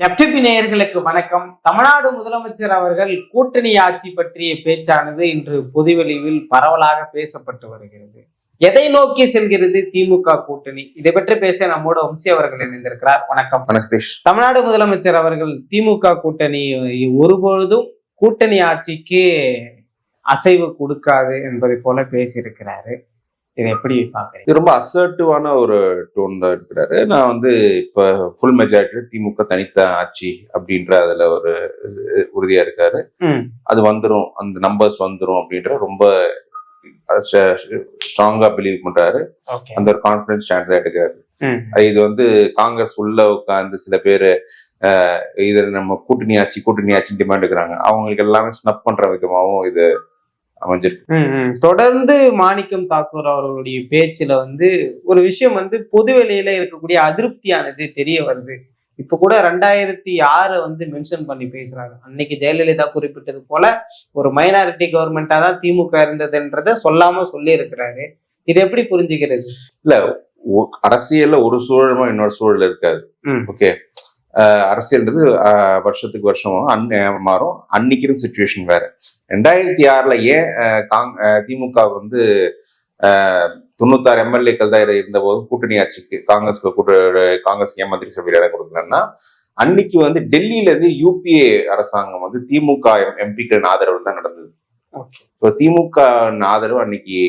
FTP நேயர்களுக்கு வணக்கம். தமிழ்நாடு முதலமைச்சர் அவர்கள் கூட்டணி ஆட்சி பற்றிய பேச்சானது இன்று பொதுவெளியில் பரவலாக பேசப்பட்டு வருகிறது. எதை நோக்கி செல்கிறது திமுக கூட்டணி? இதை பற்றி பேச நம்மோட வம்சி அவர்கள் இணைந்திருக்கிறார். வணக்கம். தமிழ்நாடு முதலமைச்சர் அவர்கள் திமுக கூட்டணி ஒருபொழுதும் கூட்டணி ஆட்சிக்கு அசைவு கொடுக்காது என்பதை போல பேசியிருக்கிறாரு. இதை எப்படி பாக்குறீங்க? ரொம்ப அசர்ட்டிவான ஒரு டோன் தான் இருக்கிறாரு. நான் இப்ப ஃபுல் மெஜாரிட்டி திமுக தனித்த ஆட்சி அப்படின்ற அதுல ஒரு உறுதியா இருக்காரு. அது வந்துரும், அந்த நம்பர்ஸ் வந்துரும் அப்படின்ற ரொம்ப ஸ்ட்ராங்கா பிலீவ் பண்றாரு. அந்த ஒரு கான்பிடன்ஸ் ஸ்டாண்ட் தான் எடுக்கிறாரு. இது காங்கிரஸ் உள்ள உட்கார்ந்து சில பேரு இது நம்ம கூட்டணி ஆட்சி டிமாண்ட் எடுக்கிறாங்க. அவங்களுக்கு எல்லாமே ஸ்னப் பண்ற விதமாவும் இது அமைஞ்சிருக்கு. தொடர்ந்து மாணிக்கம் தாக்கூர் அவர்களுடைய பேச்சுல ஒரு விஷயம் பொது வெளியில இருக்கக்கூடிய அதிருப்தியானது தெரிய வருது. இப்ப கூட 2006 மென்ஷன் பண்ணி பேசுறாங்க. அன்னைக்கு ஜெயலலிதா குறிப்பிட்டது போல ஒரு மைனாரிட்டி கவர்மெண்டா தான் திமுக இருந்ததுன்றத சொல்லாம சொல்லி இருக்கிறாரு. இது எப்படி புரிஞ்சுக்கிறது? இல்ல, அரசியல்ல ஒரு சூழலுமா இன்னொரு சூழல் இருக்காது. ஓகே, அரசியல்ன்றது வருஷத்துக்கு வருஷம் மாறும். அன்னைக்கு சிச்சுவேஷன் வேற. 2006 ஏன் திமுக 96 எம்எல்ஏக்கள் தான் இருந்த போது கூட்டணி ஆட்சிக்கு காங்கிரஸ் ஏன் மந்திரி சபையில் இடம் கொடுக்கலன்னா, அன்னைக்கு டெல்லியில இருந்து யூபிஏ அரசாங்கம் திமுக எம்பிக்களின் ஆதரவு தான் நடந்தது. திமுக ஆதரவு அன்னைக்கு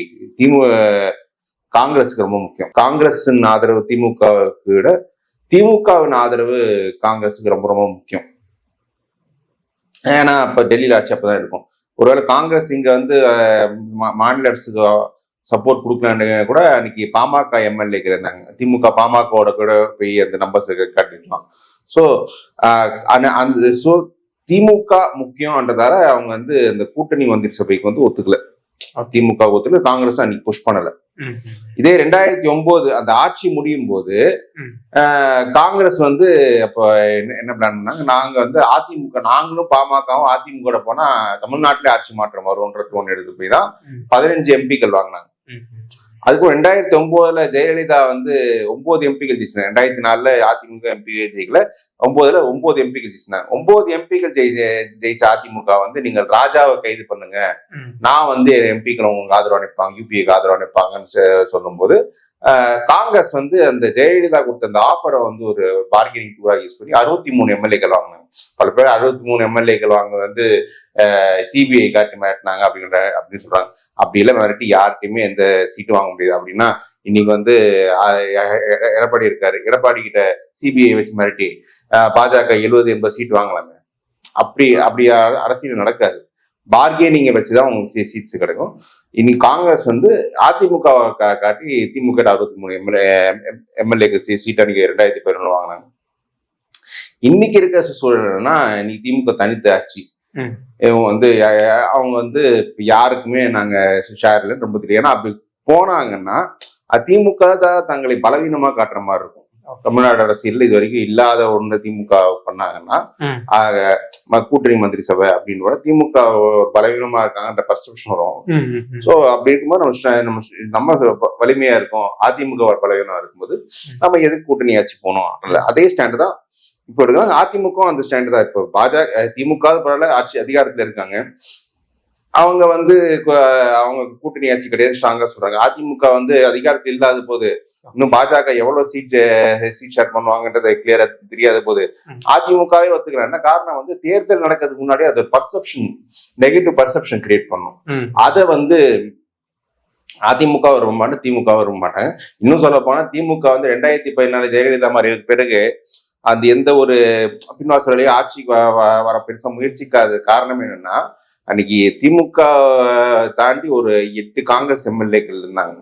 காங்கிரஸுக்கு ரொம்ப முக்கியம். காங்கிரஸின் ஆதரவு திமுகவுக்கு விட திமுகவின் ஆதரவு காங்கிரஸுக்கு ரொம்ப ரொம்ப முக்கியம். ஏன்னா இப்ப டெல்லியில ஆட்சி அப்பதான் இருக்கும். ஒருவேளை காங்கிரஸ் இங்க மாநில அரசுக்கு சப்போர்ட் கொடுக்கலான்னு கூட அன்னைக்கு பாமக எம்எல்ஏக்கு இருந்தாங்க. திமுக பாமகவோட கூட போய் அந்த நம்பர்ஸ் காட்டிடலாம். ஸோ திமுக முக்கியம்ன்றதால அவங்க அந்த கூட்டணி மந்திரி சபைக்கு ஒத்துக்கல. திமுக ஒத்துக்கல, காங்கிரஸ் அன்னைக்கு புஷ் பண்ணல. இதே 2009 அந்த ஆட்சி முடியும் போது காங்கிரஸ் அப்ப என்ன பிளான் பண்ணாங்க, நாங்க அதிமுக நாங்களும் பாமகவும் அதிமுக போனா தமிழ்நாட்டிலே ஆட்சி மாற்றம் வரும்ன்ற டோன் எடுத்து போய் தான் 15 எம்பிக்கள் வாங்கினாங்க. அதுக்கும் 2009 ஜெயலலிதா 9 எம்பிக்கள் ஜெயிச்சிருந்தாங்க. 2004 அதிமுக எம்பிக்கள் ஜெயிக்கல, 9 எம்பிக்கள் ஜெயிச்சிருந்தாங்க. 9 எம்பிக்கள் ஜெயிச்ச அதிமுக நீங்கள் ராஜாவை கைது பண்ணுங்க, நான் எம்பிக்கள் உங்களுக்கு ஆதரவு அனுப்பாங்க, யூபிஏக்கு ஆதரவு அனுப்பாங்கன்னு சொல்லும் போது காங்கிரஸ் அந்த ஜெயலலிதா கொடுத்த அந்த ஆஃபரை ஒரு பார்கெனிங் டூரா யூஸ் பண்ணி 63 எம்எல்ஏக்கள் வாங்கினாங்க. பல பேர் 63 எம்எல்ஏக்கள் வாங்க சிபிஐ காட்டி மிரட்டினாங்க அப்படின்னு சொல்றாங்க. அப்படி இல்லை, மிரட்டி யார்கிட்டயுமே எந்த சீட்டு வாங்க முடியாது. அப்படின்னா இன்னைக்கு எடப்பாடி இருக்காரு, எடப்பாடி கிட்ட சிபிஐ வச்சு மிரட்டி பாஜக 70-80 சீட் வாங்கலாங்க. அப்படி அரசியல் நடக்காது. பார்கெனிங்கை வச்சுதான் உங்களுக்கு சீட்ஸ் கிடைக்கும். இன்னைக்கு காங்கிரஸ் அதிமுக காட்டி திமுக 63 எம்எல்ஏக்கு சீட் அன்னைக்கு 2011 வாங்கினாங்க. இன்னைக்கு இருக்க சூழல்னா இன்னைக்கு திமுக தனித்த ஆட்சி. அவங்க யாருக்குமே நாங்க ஷேர்ல ரொம்ப தெரியும். ஏன்னா அப்படி போனாங்கன்னா திமுக தான் தங்களை பலவீனமா காட்டுற மாதிரி இருக்கும். தமிழ்நாடு அரசியல் இது வரைக்கும் இல்லாத ஒண்ணு திமுக பண்ணாங்கன்னா கூட்டணி மந்திரி சபை அப்படின்னு திமுக பலவீனமா இருக்காங்கன்ற பர்செப்ஷன் வரும். சோ அப்படி இருக்கும்போது நம்ம வலிமையா இருக்கும், அதிமுக பலவீனமா இருக்கும்போது நம்ம எதுக்கு கூட்டணி ஆட்சி போனோம்? அதே ஸ்டாண்டு தான் இப்ப இருக்காங்க. அதிமுக அந்த ஸ்டாண்டு தான். இப்போ பாஜக திமுக பரவாயில்ல, ஆட்சி அதிகாரத்துல இருக்காங்க. அவங்க அவங்க கூட்டணி ஆட்சி கிடையாது ஸ்ட்ராங்கா சொல்றாங்க. அதிமுக அதிகாரத்தில் இல்லாத போது இன்னும் பாஜக எவ்வளவு சீட் ஷேர் பண்ணுவாங்கன்றது கிளியரா தெரியாத போது அதிமுகவே ஒத்துக்கிறாங்க. என்ன காரணம்? தேர்தல் நடக்கிறதுக்கு முன்னாடி அது பர்செப்ஷன், நெகட்டிவ் பர்செப்ஷன் கிரியேட் பண்ணும். அதை அதிமுக விரும்ப மாட்டேன், திமுக விரும்ப மாட்டாங்க. இன்னும் சொல்ல போனா திமுக 2014 ஜெயலலிதா மறைவுக்கு பிறகு அந்த எந்த ஒரு பின்வாசலையும் ஆட்சிக்கு வர பெருசா முயற்சிக்காத காரணம் என்னன்னா, அன்னைக்கு திமுக தாண்டி ஒரு 8 காங்கிரஸ் எம்எல்ஏக்கள் இருந்தாங்க.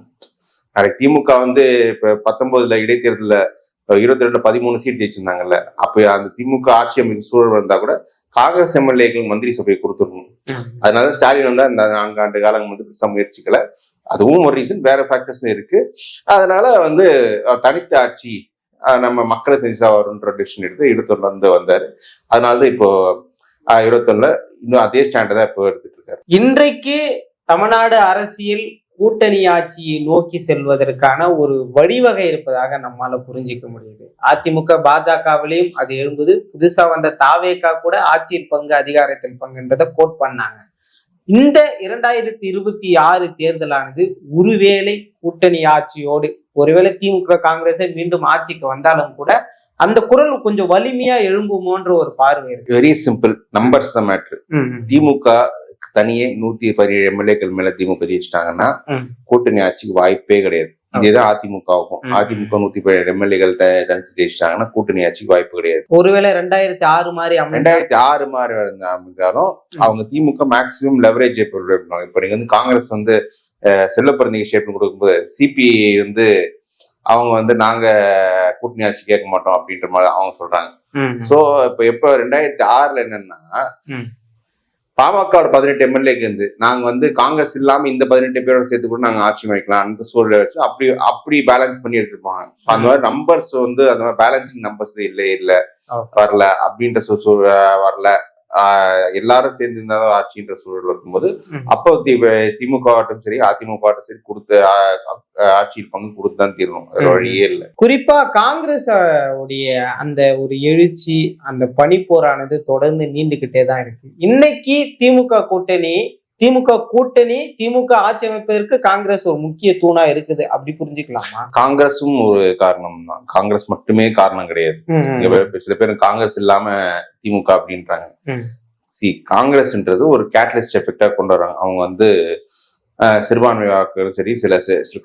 நாளைக்கு திமுக இப்ப 19 இடைத்தேர்தல 22 13 சீட் ஜெயிச்சிருந்தாங்கல்ல. அப்ப அந்த திமுக ஆட்சி அமைப்பு சூழல் இருந்தா கூட காங்கிரஸ் எம்எல்ஏக்கள் மந்திரி சபையை கொடுத்துருக்கணும். அதனால ஸ்டாலின் இந்த 4 ஆண்டு காலம் பெருசா முயற்சிக்கல. அதுவும் ஒரு ரீசன், வேற ஃபேக்டர்ஸ் இருக்கு. அதனால தனித்த ஆட்சி நம்ம மக்களை செஞ்சா வரும்ன்ற டிசிஷன் எடுத்து வந்தாரு. அதனாலதான் இப்போ 21 இன்னும் அதே ஸ்டாண்டை தான் இப்போ எடுத்துட்டு இருக்காரு. இன்றைக்கு தமிழ்நாடு அரசியல் கூட்டணி ஆட்சியை நோக்கி செல்வதற்கான ஒரு வழிவகை இருப்பதாக நம்மால புரிஞ்சிக்க முடியுது. அதிமுக பாஜகவிலையும் அது எழும்புது. புதுசா வந்த தாவேகா கூட ஆட்சியில் பங்கு அதிகாரத்தில் பங்குன்றதை கோட் பண்ணாங்க. இந்த 2026 தேர்தலானது ஒருவேளை கூட்டணி ஆட்சியோடு ஒருவேளை திமுக காங்கிரஸை மீண்டும் ஆட்சிக்கு வந்தாலும் கூட அந்த குரல் கொஞ்சம் வலிமையா எழும்புமோன்ற ஒரு பார்வை இருக்கு. வெரி சிம்பிள், நம்பர்ஸ் தான் மேட்ரு. திமுக தனியே 117 எம்எல்ஏக்கள் மேல திமுக ஜெயிச்சிட்டாங்கன்னா கூட்டணி ஆட்சிக்கு வாய்ப்பே கிடையாது. இதேதான் அதிமுகவுக்கும். அதிமுக 117 எம்எல்ஏக்கள் தனிச்சு ஜெயிச்சிட்டாங்கன்னா கூட்டணி ஆட்சிக்கு வாய்ப்பு கிடையாது. ஒருவேளை 2006 மாதிரி 2006 மாதிரி அமைந்தாலும் அவங்க திமுக மேக்சிமம் லெவரேஜ் இப்ப நீங்க வந்து காங்கிரஸ் வந்து செல்லப்பிறந்தீங்க ஷேப் கொடுக்கும்போது சிபிஐ வந்து அவங்க வந்து நாங்க கூட்டணி ஆட்சி கேட்க மாட்டோம் அப்படின்ற மாதிரி அவங்க சொல்றாங்க. சோ இப்ப 2006 என்னன்னா பாமக 18 எம்எல்ஏக்கு வந்து நாங்க வந்து காங்கிரஸ் இல்லாம இந்த 18 பேரோட சேர்த்து கூட நாங்க ஆட்சி அமைக்கலாம் அந்த சூழலை வச்சு அப்படி பேலன்ஸ் பண்ணி எடுத்துருப்பாங்க. அந்த மாதிரி நம்பர்ஸ் வந்து அந்த மாதிரி பேலன்சிங் நம்பர்ஸ் இல்ல வரல அப்படின்ற வரல. எல்லாரும் சேர்ந்து இருந்தாலும் ஆட்சின்ற சூழல் இருக்கும்போது அப்போ திமுக ஆட்டும் சரி அதிமுக ஆட்டும் சரி கொடுத்த ஆட்சியில் பங்கு கொடுத்துதான் தீரணும். அது வழியே இல்லை. குறிப்பா காங்கிரஸ் உடைய அந்த ஒரு எழுச்சி அந்த பனிப்போரானது தொடர்ந்து நீண்டுகிட்டே தான் இருக்கு. இன்னைக்கு திமுக ஆட்சி அமைப்பதற்கு காங்கிரஸ் ஒரு முக்கிய தூணா இருக்குது, அப்படி புரிஞ்சுக்கலாமா? காங்கிரஸும் ஒரு காரணம் தான், காங்கிரஸ் மட்டுமே காரணம் கிடையாது. சில பேர் காங்கிரஸ் இல்லாம திமுக அப்படின்றாங்க. காங்கிரஸ்ன்றது ஒரு கேட்டலிஸ்ட் எஃபெக்டா கொண்டு வர்றாங்க. அவங்க வந்து சிறுபான்மை வாக்குகளும் சரி, சில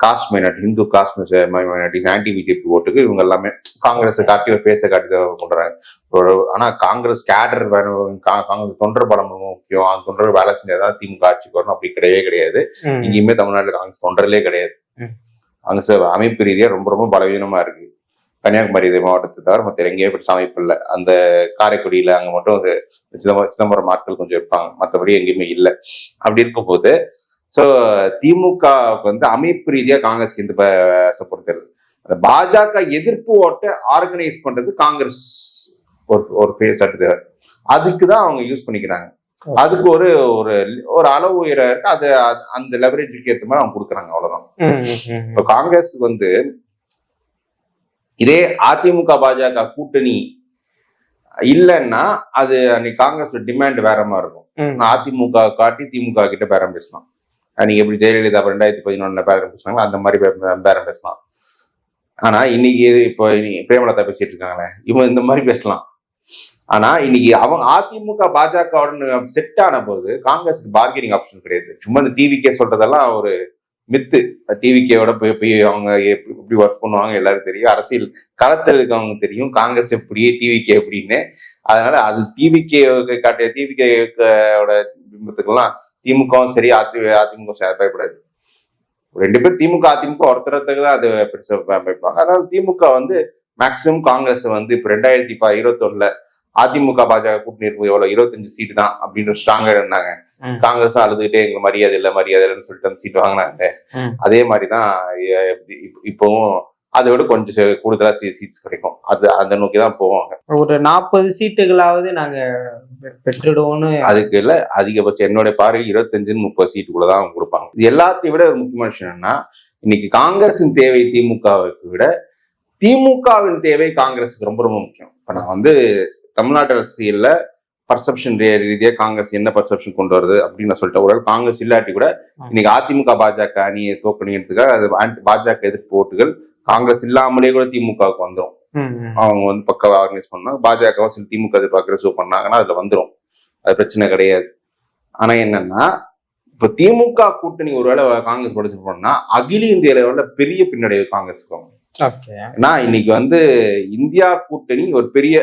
cost minority, Hindu cost minorities, anti BJP ஓட்டுக்கு இவங்க எல்லாமே காங்கிரஸை காட்டி ஒரு ஃபேஸை காட்டி கொண்டுறாங்க. ஆனா காங்கிரஸ் கேடர் காங்கிரஸ் தொண்டர் படம் முக்கியம், அந்த தொண்டர் வேலை செஞ்சாதான் திமுக ஆட்சிக்கு வரணும் அப்படி கிடையவே கிடையாது. இங்கேயுமே தமிழ்நாட்டில் காங்கிரஸ் தொண்டர்களே கிடையாது. காங்கிரஸ் அமைப்பு ரீதியா ரொம்ப ரொம்ப பலவீனமா இருக்கு. கன்னியாகுமரி மாவட்டத்தை தவிர மற்ற எங்கேயே பெருசா அமைப்பு இல்லை. அந்த காரைக்குடியில அங்க மட்டும் சிதம்பரம் ஆட்கள் கொஞ்சம் இருப்பாங்க, மற்றபடி எங்கேயுமே இல்லை. அப்படி இருக்கும் போது திமுகவுக்கு வந்து அமைப்பு ரீதியா காங்கிரஸ்க்கு இந்த சப்போர்ட் தருது. அந்த பாஜக எதிர்ப்பு ஓட்டை ஆர்கனைஸ் பண்றது காங்கிரஸ் ஒரு ஃபேஸ் அடுத்து அதுக்குதான் அவங்க யூஸ் பண்ணிக்கிறாங்க. அதுக்கு ஒரு ஒரு அளவு உயர இருக்கு. அது அந்த லெவரேஜுக்கு ஏற்ற மாதிரி அவங்க கொடுக்குறாங்க, அவ்வளவுதான். இப்ப காங்கிரஸ் வந்து இதே அதிமுக பாஜக கூட்டணி இல்லைன்னா அது அன்னைக்கு காங்கிரஸ் டிமாண்ட் வேற மாதிரி இருக்கும். அதிமுக காட்டி திமுக கிட்ட பேரம் பேசலாம். நீங்க எப்படி ஜெயலலிதா 2011 பேரம் பேசினாங்களோ அந்த மாதிரி பேரம் பேசலாம். ஆனா இன்னைக்கு இப்போ பிரேமலதா பேசிட்டு இருக்காங்களே, இவங்க இந்த மாதிரி பேசலாம். ஆனா இன்னைக்கு அவங்க அதிமுக பாஜக செட் ஆன போது காங்கிரஸுக்கு பார்கெனிங் ஆப்ஷன் கிடையாது. சும்மா இந்த டிவிகே சொல்றதெல்லாம் ஒரு மித்து. டிவிகேவோட போய் அவங்க எப்படி ஒர்க் பண்ணுவாங்க எல்லாரும் தெரியும். அரசியல் களத்தில் இருக்கவங்க தெரியும் காங்கிரஸ் எப்படி டிவிகே எப்படின்னு. அதனால அது டிவிகே காட்டிய டிவிகேவோட பிம்பத்துக்கெல்லாம் திமுகவும் சரி அதிமுக பயப்படாது. 2 பேர் திமுக அதிமுக ஒருத்தருக்கு தான் அது பெருசா பயப்படுவாங்க. அதனால திமுக வந்து மேக்சிமம் காங்கிரஸ் வந்து இப்ப 2021 அதிமுக பாஜக கூட்டணி இருக்கும் எவ்வளவு 25 சீட்டு தான் அப்படின்னு ஸ்ட்ராங்கா இருந்தாங்க. காங்கிரஸ் அழுதுகிட்டே எங்க மரியாதை இல்லைன்னு சொல்லிட்டு அந்த சீட் வாங்கினாங்க. அதே மாதிரிதான் இப்பவும் அதை விட கொஞ்சம் கூடுதலா சீட்ஸ் கிடைக்கும். அது அந்த நோக்கிதான் போவாங்க. ஒரு 40 சீட்டுகளாவது நாங்க பெற்றுடுவோம்னு. அதுக்கு இல்ல, அதிகபட்சம் என்னோட பார்வை 25-30 சீட்டுக்குள்ளதான் அவங்க கொடுப்பாங்க. இது எல்லாத்தையும் விட ஒரு முக்கியமான விஷயம் என்னன்னா, இன்னைக்கு காங்கிரசின் தேவை திமுகவுக்கு விட திமுகவின் தேவை காங்கிரஸுக்கு ரொம்ப ரொம்ப முக்கியம். இப்ப நான் வந்து தமிழ்நாட்டு அரசியல்ல பர்செப்ஷன் ரீதியா காங்கிரஸ் என்ன பர்செப்ஷன் கொண்டு வருது அப்படின்னு நான் சொல்லிட்டேன். ஒரு காங்கிரஸ் இல்லாட்டி கூட இன்னைக்கு அதிமுக பாஜக அணியை தோக்கணிக்கிறதுக்காக அது பாஜக எதிர்ப்பு ஓட்டுகள் காங்கிரஸ் இல்லாமலே கூட திமுகவுக்கு வந்துடும். அவங்க வந்து பக்காவா ஆர்கனைஸ் பண்ணாங்க. பாஜக சில திமுக எதிர்ப்பு அக்ரெசிவ் பண்ணாங்கன்னா அதுல வந்துடும், அது பிரச்சனை கிடையாது. ஆனா என்னன்னா இப்ப திமுக கூட்டணி ஒருவேளை காங்கிரஸ் படிச்சு போனா அகில இந்திய அளவுல பெரிய பின்னடைவு காங்கிரஸுக்கு. ஏன்னா இன்னைக்கு வந்து இந்தியா கூட்டணி ஒரு பெரிய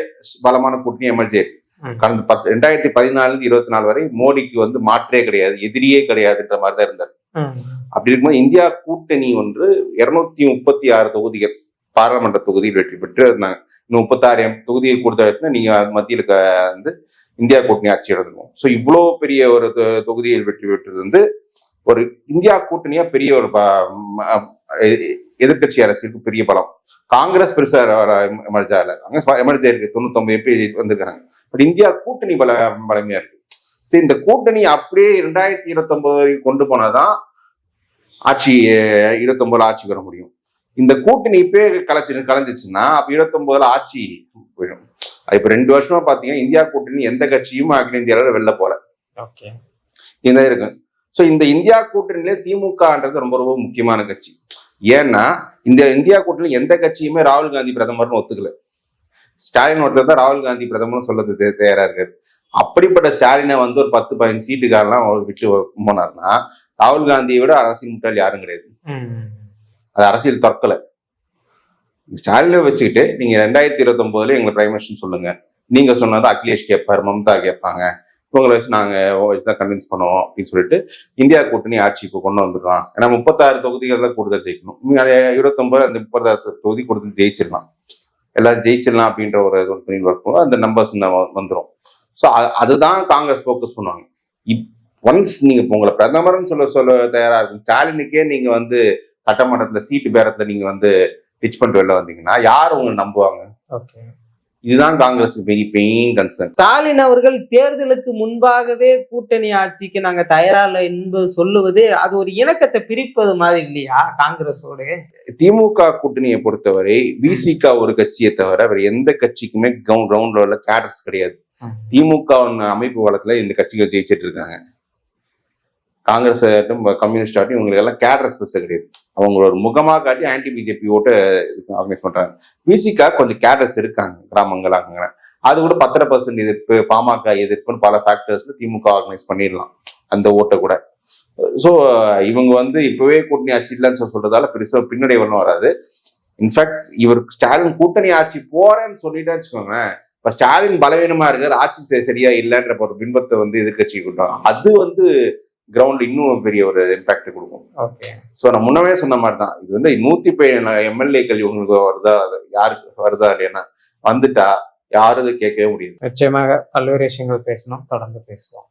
பலமான கூட்டணி எமர்ஜி இருக்கு. கடந்த 2014-24 வரை மோடிக்கு வந்து மாற்றே கிடையாது, எதிரியே கிடையாதுன்ற மாதிரிதான் இருந்தார். அப்படி இருக்கும்போது இந்தியா கூட்டணி ஒன்று 236 தொகுதிகள் பாராளுமன்ற தொகுதியில் வெற்றி பெற்று இருந்தாங்க. இன்னும் 36 தொகுதிகள் கொடுத்த நீங்க மத்தியில வந்து இந்தியா கூட்டணி ஆட்சி எடுத்துக்கும். ஸோ இவ்வளோ பெரிய ஒரு தொகுதியில் வெற்றி பெற்றது வந்து ஒரு இந்தியா கூட்டணியா பெரிய ஒரு எதிர்கட்சி அரசுக்கு பெரிய பலம். காங்கிரஸ் பெருசா எமர்ஜா இல்லை, காங்கிரஸ் எமர்ஜா இருக்கு, 99 MP வந்திருக்காங்க. பட் இந்தியா கூட்டணி பலமையா இருக்கு. சரி, இந்த கூட்டணி அப்படியே 2029 வரைக்கும் கொண்டு போனாதான் ஆட்சி 29 ஆட்சிக்கு வர முடியும். இந்த கூட்டணி இப்பே கலைஞ்சிச்சுன்னா அப்ப 29 ஆட்சி போயிடும். இப்ப 2 வருஷமா பாத்தீங்கன்னா இந்தியா கூட்டணி எந்த கட்சியும் அகில இந்திய அளவில் வெளில போல. இதான் இருக்கு. சோ இந்த இந்தியா கூட்டணியில திமுகன்றது ரொம்ப ரொம்ப முக்கியமான கட்சி. ஏன்னா இந்த இந்தியா கூட்டணி எந்த கட்சியுமே ராகுல் காந்தி பிரதமர்னு ஒத்துக்கல. ஸ்டாலின் ஒருத்தர் தான் ராகுல் காந்தி பிரதமர்னு சொல்றது தயாரா இருக்காரு. அப்படிப்பட்ட ஸ்டாலினை வந்து ஒரு 10-15 சீட்டுக்காரெல்லாம் விட்டு போனார்னா ராகுல் காந்தியை விட அரசியல் முட்டாள் யாரும் கிடையாது. அது அரசியல் தற்கொலை. ஸ்டாலினை வச்சுக்கிட்டு நீங்க 2029 எங்களை பிரைம் மினிஸ்டர் சொல்லுங்க, நீங்க சொன்னது அகிலேஷ் கேட்பாரு, மம்தா கேட்பாங்க, இவங்களை வச்சு நாங்க வச்சுதான் கன்வின்ஸ் பண்ணுவோம் அப்படின்னு சொல்லிட்டு இந்தியா கூட்டணி ஆட்சிக்கு கொண்டு வந்துடுறோம். ஏன்னா 36 தொகுதிகள் தான் கூடுதல் ஜெயிக்கணும். 29 அந்த 36 தொகுதி கூடுதல் ஜெயிச்சிடலாம், எல்லாரும் ஜெயிச்சிடலாம் அப்படின்ற ஒரு துணியில் இருக்கும். அந்த நம்பர்ஸ் வந்துடும். ஸோ அதுதான் காங்கிரஸ் ஃபோக்கஸ் பண்ணுவாங்க. ஒன்ஸ் நீங்க உங்களை பிரதமர்னு சொல்ல தயாரா இருக்கும் ஸ்டாலினுக்கே நீங்க வந்து சட்டமன்றத்துல சீட்டு பேரத்துல நீங்க வந்து பிச் பண்ணிட்டு வெளில வந்தீங்கன்னா யார் உங்களை நம்புவாங்க? இதுதான் காங்கிரஸ் பெயின் கன்சர்ன். ஸ்டாலின் அவர்கள் தேர்தலுக்கு முன்பாகவே கூட்டணி ஆட்சிக்கு நாங்க தயாரா என்பது சொல்லுவது அது ஒரு இணக்கத்தை பிரிப்பது மாதிரி இல்லையா காங்கிரஸோட? திமுக கூட்டணியை பொறுத்தவரை விசிக ஒரு கட்சியை தவிர வேற எந்த கட்சிக்குமே கிரவுண்ட் லெவல்ல கேடர்ஸ் கிடையாது. திமுக அமைப்பு வளத்துல இந்த கட்சிகள் ஜெயிச்சிட்டு இருக்காங்க. காங்கிரஸ் ஆகட்டும் கம்யூனிஸ்ட் ஆகட்டும் இவங்களுக்கு எல்லாம் கேடர்ஸ் பெருசா கிடையாது. அவங்க ஒரு முகமா காட்டி ஆன்டி பிஜேபி ஓட்டு ஆர்கனைஸ் பண்றாங்க. விசிகா கொஞ்சம் கேடர்ஸ் இருக்காங்க கிராமங்கள் அங்க. அது கூட 10% எதிர்ப்பு, பாமக எதிர்ப்புன்னு பல ஃபேக்டர்ஸ்ல திமுக ஆர்கனைஸ் பண்ணிடலாம் அந்த ஓட்டை கூட. ஸோ இவங்க வந்து இப்பவே கூட்டணி ஆட்சி இல்லைன்னு சொல்றதால பெருசா பின்னடை ஒன்றும் வராது. இன்ஃபேக்ட் இவர் ஸ்டாலின் கூட்டணி ஆட்சி போறேன்னு சொல்லிட்டே வச்சுக்கோங்க, இப்ப ஸ்டாலின் பலவீனமா இருக்காரு, ஆட்சி சரியா இல்லைன்ற ஒரு பின்பத்தை வந்து எதிர்கட்சி கொடுத்தாங்க. அது வந்து கிரவுண்ட் இன்னும் பெரிய ஒரு இம்பாக்ட் கொடுக்கும். சோ நான் முன்னவே சொன்ன மாதிரிதான், இது வந்து 117 எம்எல்ஏக்கள் இவங்களுக்கு வருதா, யாருக்கு வருதா இல்லையா வந்துட்டா யாரும் கேட்கவே முடியாது. நிச்சயமாக பல்வேறு விஷயங்கள் பேசணும், தொடர்ந்து பேசுவோம்.